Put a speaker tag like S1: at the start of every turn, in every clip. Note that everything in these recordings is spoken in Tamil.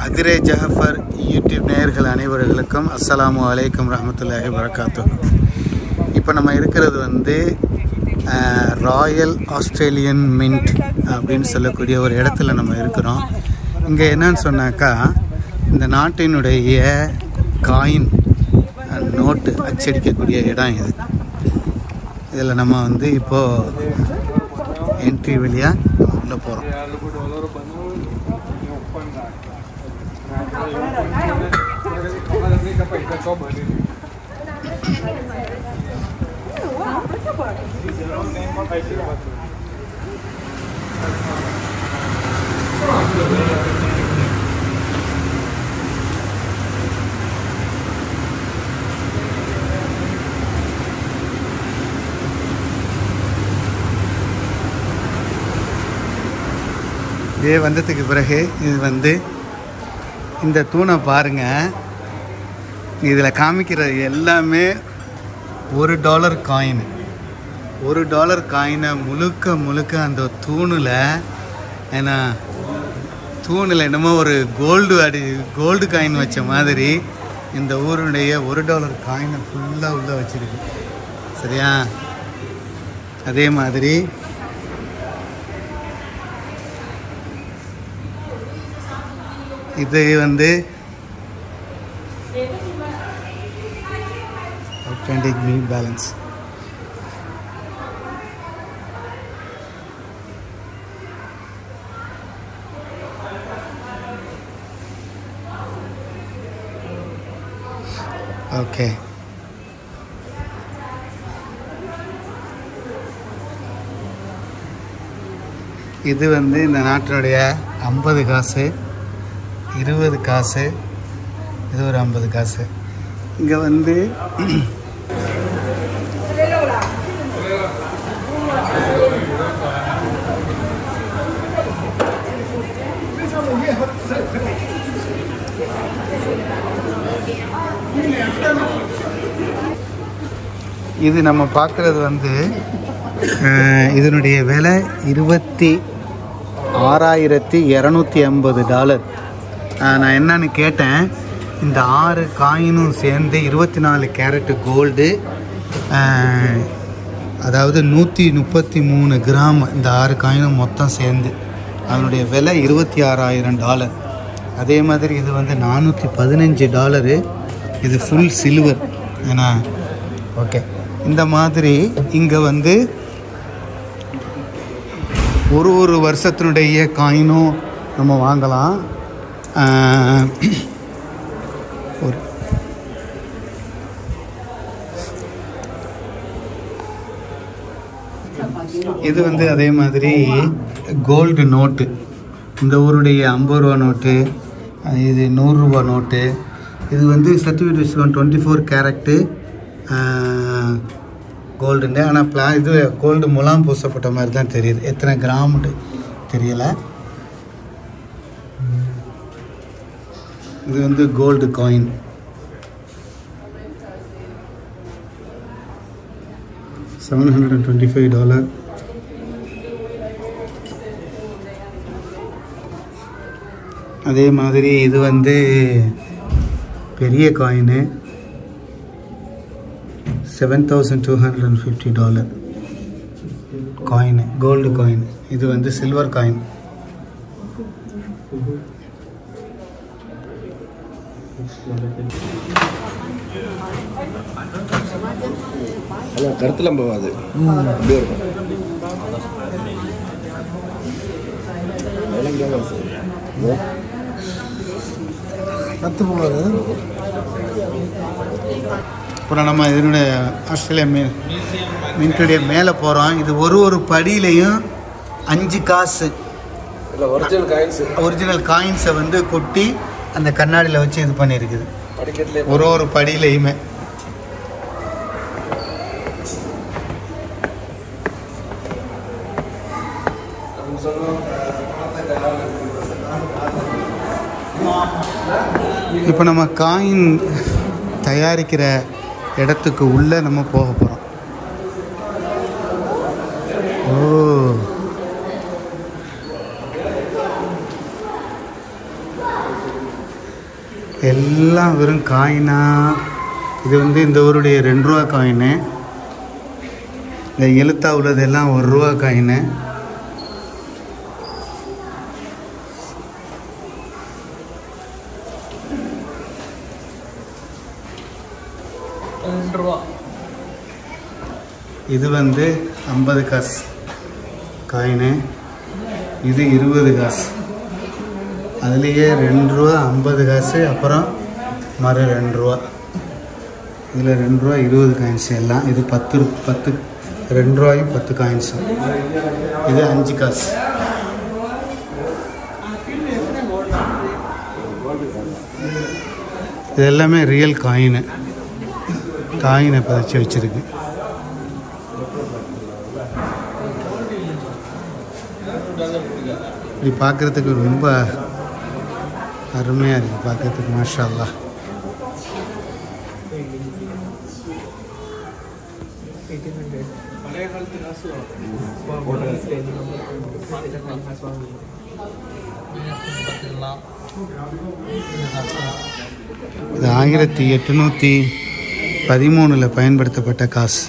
S1: அதிரே ஜஹஃபர் யூடியூப் நேயர்கள் அனைவர்களுக்கும் அஸ்ஸலாமு அலைக்கும் ரஹ்மத்துல்லாஹி வரகாத்துஹு. இப்போ நம்ம இருக்கிறது வந்து ராயல் ஆஸ்திரேலியன் மின்ட் அப்படின்னு சொல்லக்கூடிய ஒரு இடத்துல நம்ம இருக்கிறோம். இங்கே என்னன்னு சொன்னாக்கா, இந்த நாட்டினுடைய காயின் நோட்டு அச்சடிக்கக்கூடிய இடம் இது. இதில் நம்ம வந்து இப்போது என்ட்ரி வழியாக உள்ளே போகிறோம். இதே வந்ததுக்கு பிறகு இது வந்து இந்த தூணை பாருங்கள். இதில் காமிக்கிறது எல்லாமே $1 காயின். $1 காயினை முழுக்க அந்த தூணில், ஏன்னா தூணில் என்னமோ ஒரு கோல்டு காயின் வச்ச மாதிரி இந்த ஊருடைய $1 காயினை ஃபுல்லாக உள்ளே வச்சுருக்கு. சரியா? அதே மாதிரி இது வந்து அவுட்ஸ்டாண்டிங் மீ பேலன்ஸ். ஓகே, இது வந்து இந்த நாட்டினுடைய 50 காசு, 20 காசு, இது ஒரு 50 காசு. இங்கே வந்து இது நம்ம பார்க்குறது வந்து இதனுடைய விலை $26,250. நான் என்னன்னு கேட்டேன். இந்த 6 காயினும் சேர்ந்து 24 கேரட்டு கோல்டு, அதாவது 133 கிராம். இந்த 6 காயினும் மொத்தம் சேர்ந்து அதனுடைய விலை $26,000. அதே மாதிரி இது வந்து $415. இது ஃபுல் சில்வர். ஏன்னா ஓகே, இந்த மாதிரி இங்கே வந்து ஒரு வருஷத்தினுடைய காயினும் நம்ம வாங்கலாம். இது வந்து அதே மாதிரி கோல்டு நோட்டு. இந்த ஊருடைய 50 ரூபா நோட்டு, இது 100 ரூபா நோட்டு. இது வந்து சர்டிஃபிகேட் வச்சுக்கோங்க, 24 கேரட்டு கோல்டுண்டு. ஆனால் இது கோல்டு முலாம் பூசப்பட்ட மாதிரி தான் தெரியுது. எத்தனை கிராம்னு தெரியலை. இது வந்து கோல்டு காயின். $725. அதே மாதிரி இது வந்து பெரிய காயினு, $7,250 காயின், கோல்டு காயின். இது வந்து சில்வர் காயின்.
S2: கருத்துல போகாது.
S1: அப்புறம் நம்ம இதனுடைய ஆஸ்திரேலியா மின்ட்டுடைய மேலே போகிறோம். இது ஒரு படியிலையும் 5 காசு ஒரிஜினல் காயின்ஸை வந்து கொட்டி அந்த கண்ணாடியில் வச்சு இது பண்ணியிருக்குது. ஒரு படியிலையுமே. இப்போ நம்ம காயின் தயாரிக்கிற இடத்துக்கு உள்ளே நம்ம போக போகிறோம். ஓ, எல்லாம் வெறும் காயினா. இது வந்து இந்த ஊருடைய 2 ரூபா காயினு. இந்த எழுத்தா உள்ளது எல்லாம் 1 ரூபா காயினு. இது வந்து 50 காசு காயினு. இது 20 காசு. அதுலேயே 2 ரூபா 50 காசு, அப்புறம் மறு 2 ரூபா. இதில் 2 ரூபா 20 காயின்ஸ் எல்லாம். இது 10 2 ரூபாயும் 10 காயின்ஸும். இது 5 காசு. இது எல்லாமே ரியல் காயினை பதிச்சு வச்சுருக்கு. இப்படி பார்க்குறதுக்கு ரொம்ப அருமையாக இருக்குது பார்க்குறதுக்கு. மாஷா அல்லாஹ். இது 1813 பயன்படுத்தப்பட்ட காசு.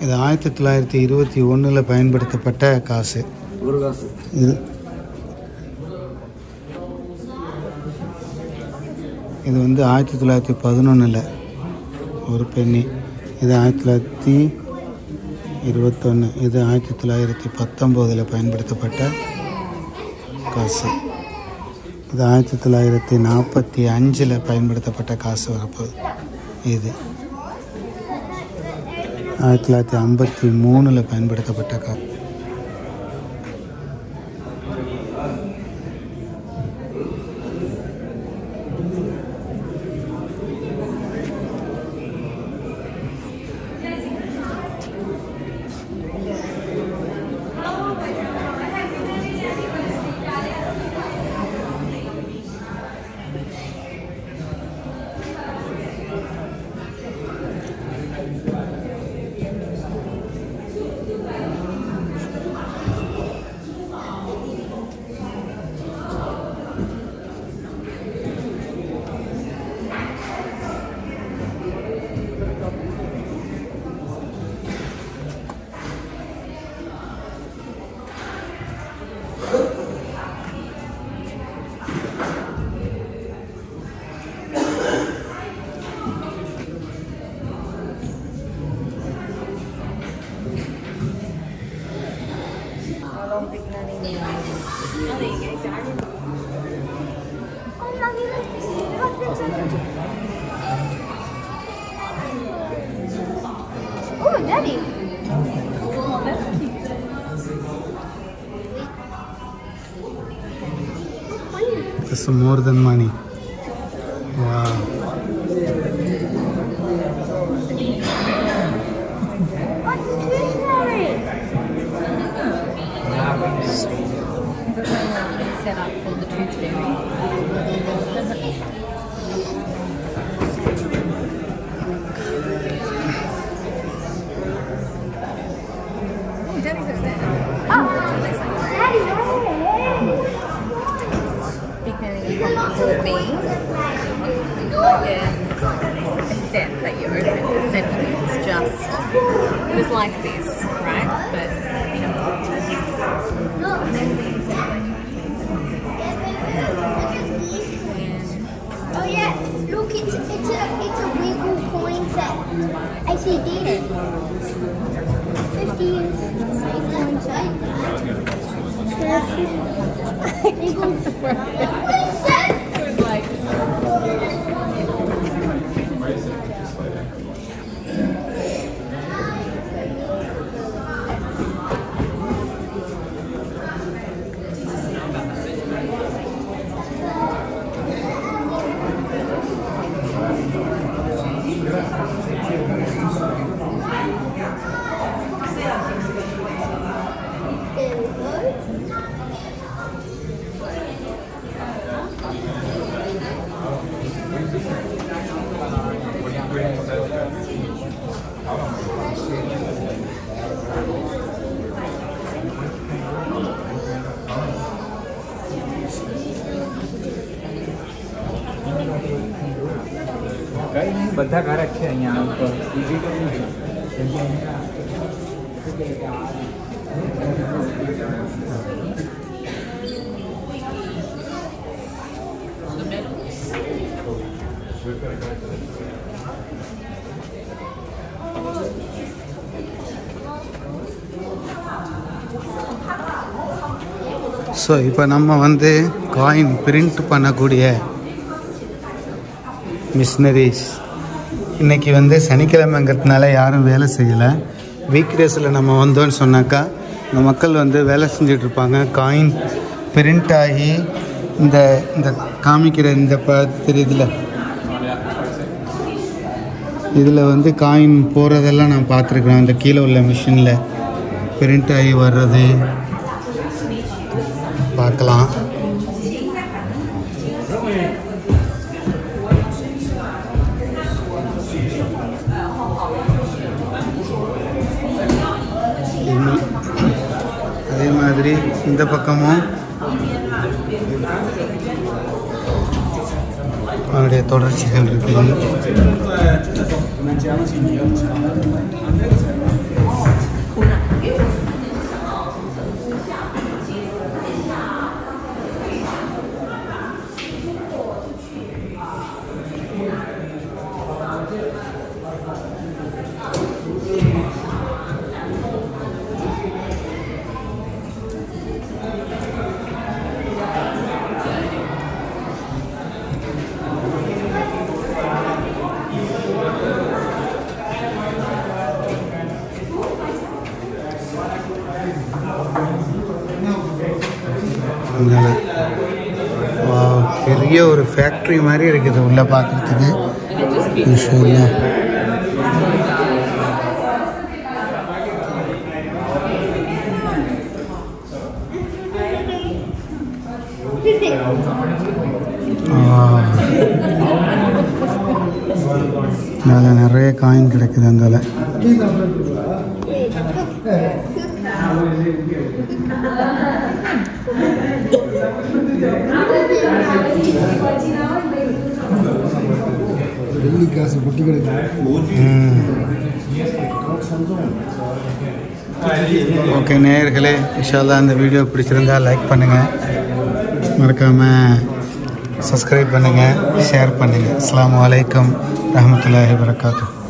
S1: இது 1921 பயன்படுத்தப்பட்ட காசு. இது வந்து 1911 ஒரு பென்னி. இது 1921. இது 1919 பயன்படுத்தப்பட்ட காசு. இது 1945 பயன்படுத்தப்பட்ட காசு வரப்போகுது. இது 1953 பயன்படுத்தப்பட்ட காசு.
S2: Oh, Daddy.
S1: This is more than money. Wow.
S2: What's the tooth fairy? Set up for the tooth fairy. For me, like a set that you open. Essentially, it's just it was like this, right? But
S3: oh yeah, look, it's a wiggle coin set. I see data. 50 years coin set.
S4: બધા ઘર છે અહીંયા ઉપર બીજી
S1: ஸோ இப்போ நம்ம வந்து காயின் பிரிண்ட் பண்ணக்கூடிய மிஷினரிஸ் இன்றைக்கி வந்து சனிக்கிழமைங்கிறதுனால யாரும் வேலை செய்யலை. வீக் டேஸில் நம்ம வந்தோன்னு சொன்னாக்கா இந்த மக்கள் வந்து வேலை செஞ்சிட்ருப்பாங்க. காயின் பிரிண்ட் ஆகி இந்த இந்த காமிக்கிற இந்த தெரியுதுல, இதில் வந்து காயின் போகிறதெல்லாம் நான் பார்த்துருக்குறேன். இந்த கீழே உள்ள மிஷினில் பிரிண்ட் ஆகி வர்றது பார்க்கலாம். அதே மாதிரி இந்த பக்கமும் அவருடைய தொடர்ச்சிகள் இருக்குது. பெரிய ஒரு ஃபேக்ட்ரி மாதிரி இருக்குது உள்ளே பார்க்குறதுக்கு. அதில் நிறைய காயின் கிடைக்குது. அந்தால வெள்ளி காசு பொட்டி கிடைக்கும். ஓகே நேயர்களே, இன்ஷா அல்லாஹ் இந்த வீடியோ பிடிச்சிருந்தா லைக் பண்ணுங்கள், மறக்காமல் சப்ஸ்கிரைப் பண்ணுங்கள், ஷேர் பண்ணுங்கள். அஸ்ஸலாமு அலைக்கும் ரஹ்மத்துல்லாஹி வபரகாத்துஹு.